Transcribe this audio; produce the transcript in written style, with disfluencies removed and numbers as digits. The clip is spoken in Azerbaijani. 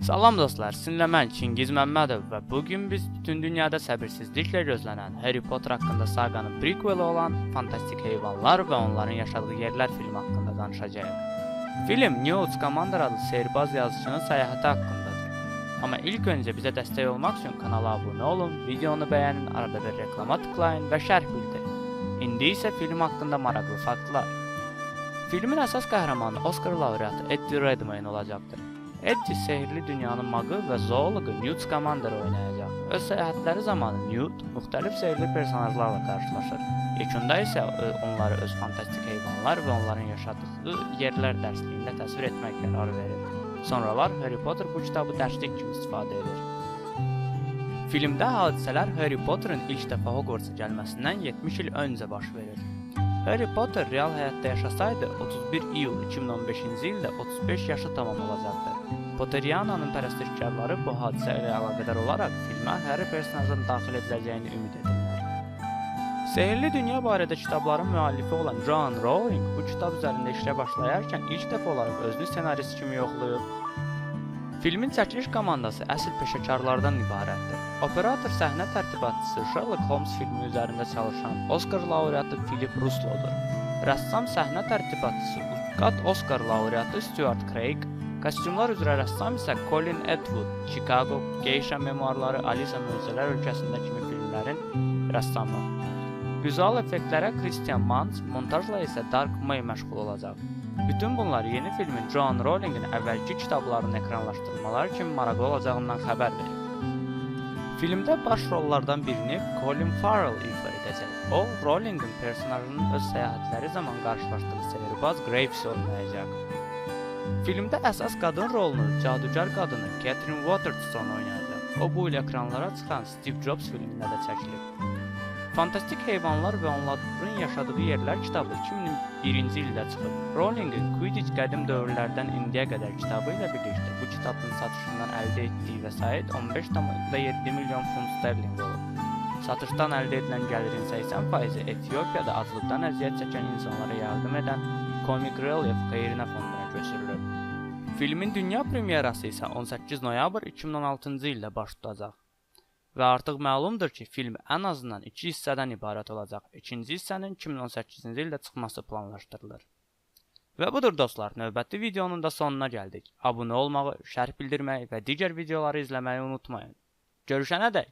Salam dostlar, sizinlə mən Çingiz Məmmədov və bugün biz bütün dünyada səbirsizliklə gözlənən Harry Potter haqqında saqanın prequeli olan Fantastik Heyvanlar və Onların Yaşadığı Yerlər filmi haqqında danışacağıq. Film Newt Scamander adlı sehrbaz yazıçının səyahəti haqqındadır. Amma ilk öncə bizə dəstək olmaq üçün kanala abunə olun, videonu bəyənin, arada bir reklama tıklayın və şərh bildirin. İndi isə film haqqında maraqlı faktlar. Filmin əsas qəhrəmanı Oscar laureatı Eddie Redmayne olacaqdır. Eddie sehirli dünyanın mağı və zooloqu Newt Scamander oynayacaq. Öz səyahətləri zamanı Newt müxtəlif sehirli personajlarla qarşılaşır. Yekunda isə onları öz fantastik heyvanlar və onların yaşadığı yerlər dərsliyində təsvir etmək qərarı verir. Sonralar Harry Potter bu kitabı dərslik kimi istifadə edir. Filmdə hadisələr Harry Potter'ın ilk dəfə Hogwarts'a gəlməsindən 70 il öncə baş verir. Harry Potter real həyatda yaşasaydı 31 iyul 2015-ci ildə 35 yaşı tamam olacaqdır. Potteriana'nın pərəstişkarları bu hadisə ilə əlaqədar olaraq filmə Harry personajının daxil ediləcəyini ümid edirlər. Sehirli Dünya barədə kitabların müəllifi olan Joanne Rowling bu kitab üzərində işlə başlayarkən ilk dəfə olaraq özünü ssenarist kimi yoxlayıb. Filmin çəkiliş komandası əsl peşəkarlardan ibarətdir. Operator səhnə tərtibatçısı Sherlock Holmes filmi üzərində çalışan Oscar laureatı Philip Ruslodur. Rəssam səhnə tərtibatçısı Ucqat Oscar laureatı Stuart Craig, kostyumlar üzrə rəssam isə Colin Atwood, Chicago, Geisha memuarları, Alisa Möcüzələr Ölkəsində kimi filmlərin rəssamı. Vizual effektlərə Christian Manz, montajla isə Dark May məşğul olacaq. Bütün bunlar yeni filmin Joanne Rowling'in əvvəlki kitablarını ekranlaşdırmaları kimi maraqlı olacağından xəbər verir. Filmdə baş rollardan birini Colin Farrell ifa edəcək. O, Rowling'in personajının öz səyahətləri zaman qarşılaşdığı sehrbaz Graves oynayacaq. Filmdə əsas qadın rolunu cadugar qadını Catherine Waterston oynayacaq. O, bu il ekranlara çıxan Steve Jobs filmində də çəkilib. Fantastik Heyvanlar və Onların Yaşadığı Yerlər kitabı 2001-ci ildə çıxıb. Rowling'in Quidditch qədim dövrlərdən indiyə qədər kitabı ilə birlikdə bu kitabın satışından əldə etdiyi vəsait 15,7 milyon funt sterling olub. Satışdan əldə edilən gəlirin 80%-i Etiopiyada aclıqdan əziyyət çəkən insanlara yardım edən Comic Relief xeyrinə fonduna köçürülür. Filmin dünya premyerası isə 18 noyabr 2016-cı ildə baş tutacaq. Və artıq məlumdur ki, film ən azından 2 hissədən ibarət olacaq. İkinci hissənin 2018-ci ildə çıxması planlaşdırılır. Və budur dostlar, növbəti videonun da sonuna gəldik. Abunə olmağı, şərh bildirməyi və digər videoları izləməyi unutmayın. Görüşənədək!